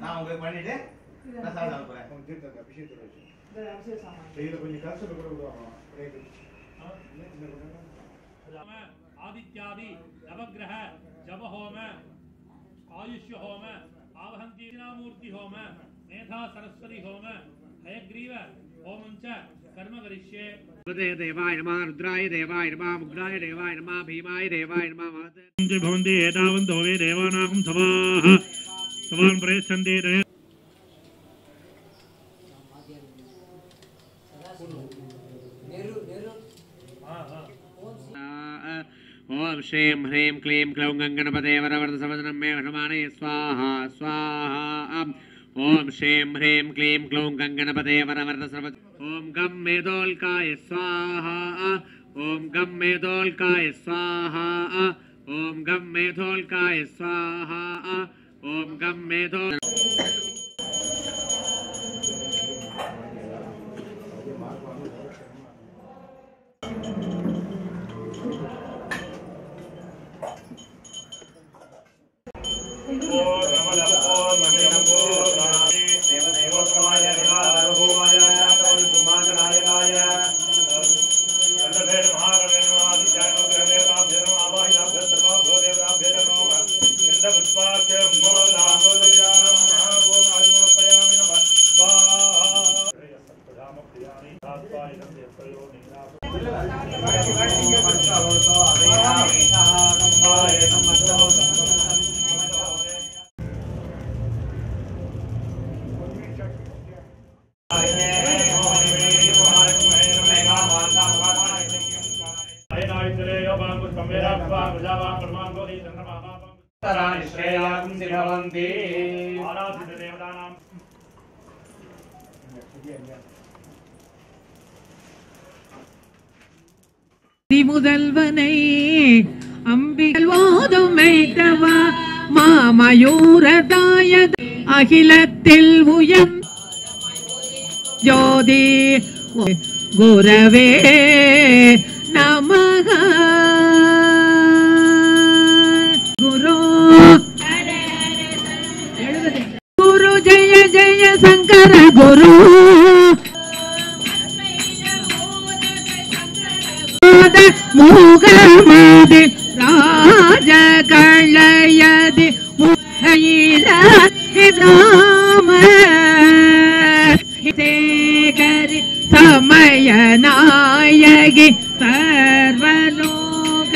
நான் உங்களுக்கு பண்ணிட்டு நான் சாப்பிட போறேன். இதுல கொஞ்சம் கஷ்டம் கூட விடுவாங்க. आदित्यादि नवग्रह जप होम आयुष्य होम आवहंती मूर्ति होम मेधा सरस्वती होम हयग्रीव होम च कर्म करिष्ये. देवाय नमः रुद्राय देवाय नमः उग्राय देवाय नमः भीमाय देवाय नमः. भवन्ति एतावन्तो वे देवानां सवाः सवान् प्रयच्छन्ति. ओम श्रीं ह्रीं क्लीं क्लौं गंगणपते वरवरद समदनं मे वशमाने स्वाहा स्वाहा. ओम श्रीं ह्रीं क्लीं क्लौं गंगणपते वरवरद समद. ओम गम मेदोल्काय स्वाहा. ओम गम मेदोल्काय स्वाहा. ओम गम मेदोल्काय स्वाहा. ओम गम मेदोल முதல்வனை அம்பிகள் வாதும் வைத்தவா மாமயூரதாய அகிலத்தில் உயர் ஜோதி குரவே நமக. குரு குரு ஜெய ஜெய சங்கர குரு. மூகமதி ராஜ களையதி ராம சேகரி சமய நாயகி சர்வலோக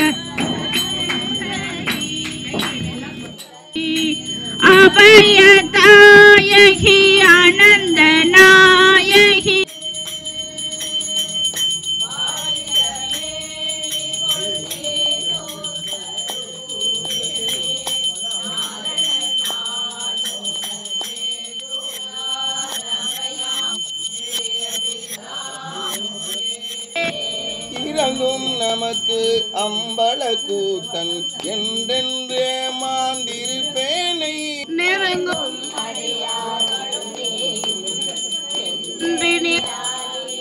அபயதாயகி ஆனந்த நாயகி. இறங்கும் நமக்கு அம்பல கூத்தன் என்றென்றே மாண்டிருப்பேனை நெருங்கும்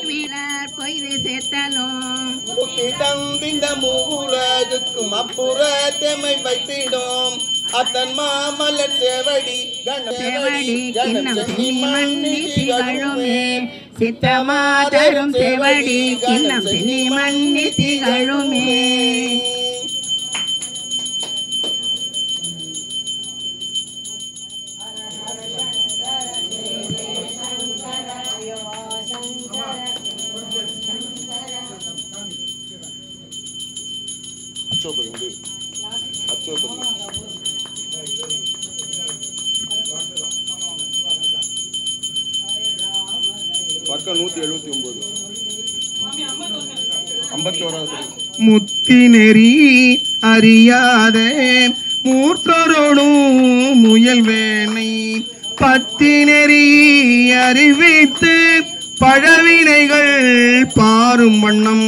வீரர் கொய்து சேர்த்தலும் புத்தி தந்திந்த மூலகுக்கும் அப்புறத்தமை வைத்திடும் அத்தன் மாமலர் சேவடி திகழுமே சித்தமாதரும் சேவடி கிண்ணம் சென்னி மண்ணி திகழுமே. பக்க பக்கம் 179 51வது. முத்தி நெறி அறியாத மூர்த்தரோடும் முயல்வேனை பத்தி நெறி அறிவித்து பழவினைகள் பாரும் வண்ணம்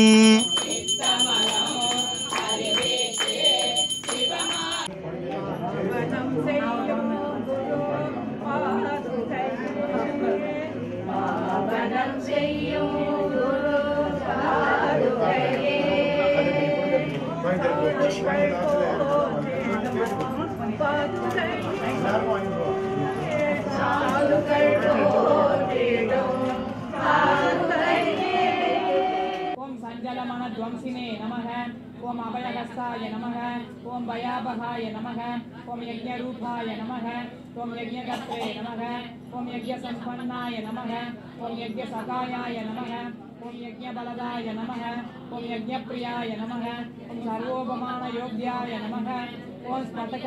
ओम संजलमन ध्वंसिने नमः ओम अभयहस्ताय नमः ओम भयाबहाय नमः ओम यज्ञरूपाय नमः ओम यज्ञकर्त्रे नमः ओम यज्ञसंपन्नाय नमः ओम यज्ञसखायाय नमः ओम यज्ञबलदाय नमः ओम यज्ञप्रियाय नमः ओम सर्वोपमानयोग्याय नमः ओम स्फटक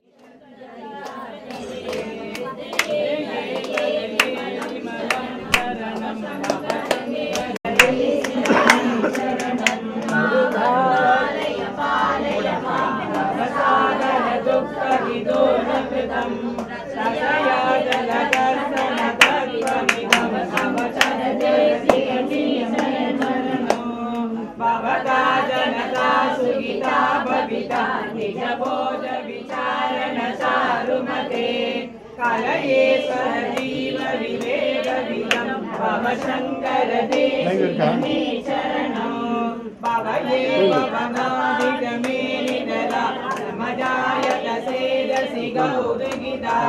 कलये सहजीव विवेक विदं भव शंकर देशिकमे चरणो भवये भवनादिगमे निदला समजायत सेदसि गौरगिदा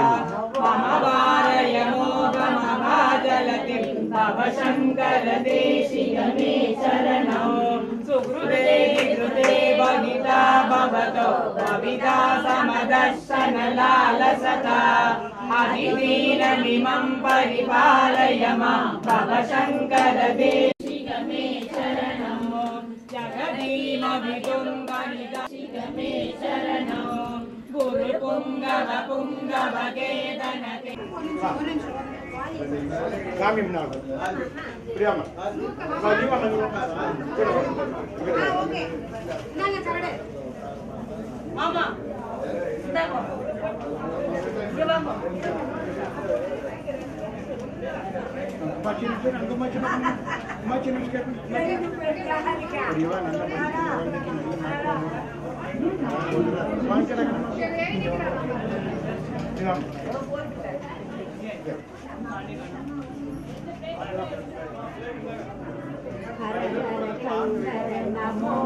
मम वारय मोहमभाजलति भव शंकर देशिकमे चरणो सुहृदे हृदे भगिता भवतो भविता समदर्शन लालसता अधिदीनमिमं परिपालय मां भव शंकर देशिकमे शरणो जगदीमभितुङ्गनिदाशिकमे शरणो गुरुपुङ्गव पुङ्गवकेतनते சாமி முன்னாடி பிரியாமா சாஜிமா மாமா இந்தாங்க இங்க வாங்க மச்சினு அங்க மச்சினு பிரியாமா நல்ல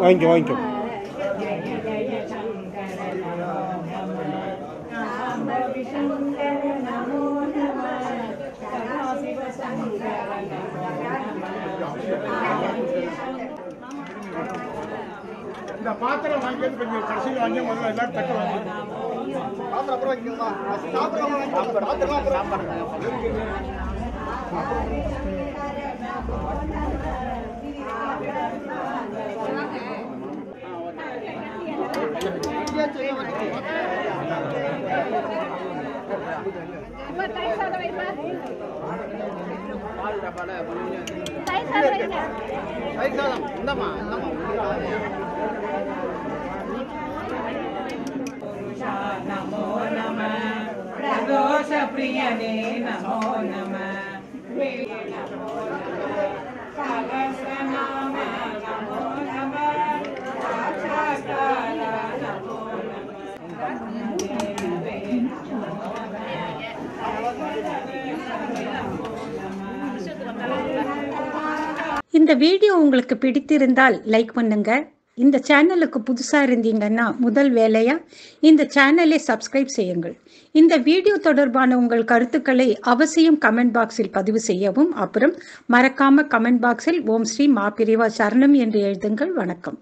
வாங்கிக்கோ இந்த பாத்திரம் வாங்கிட்டு கொஞ்சம் கடைசியில் வாங்கி முதல்ல எல்லாரும் தட்டு வாங்கி பாத்திரம் அப்புறம் வாங்கிக்கலாம் नमो नमः प्रदोष प्रियने नमो नमः सहस्रनाम नमो नमः साक्षात्कार नमो இந்த வீடியோ உங்களுக்கு பிடித்திருந்தால் லைக் பண்ணுங்க. இந்த சேனலுக்கு புதுசாக இருந்தீங்கன்னா முதல் வேலையாக இந்த சேனலை சப்ஸ்கிரைப் செய்யுங்கள். இந்த வீடியோ தொடர்பான உங்கள் கருத்துக்களை அவசியம் கமெண்ட் பாக்ஸில் பதிவு செய்யவும். அப்புறம் மறக்காம கமெண்ட் பாக்ஸில் ஓம் ஸ்ரீ மாபிரிவா சரணம் என்று எழுதுங்கள். வணக்கம்.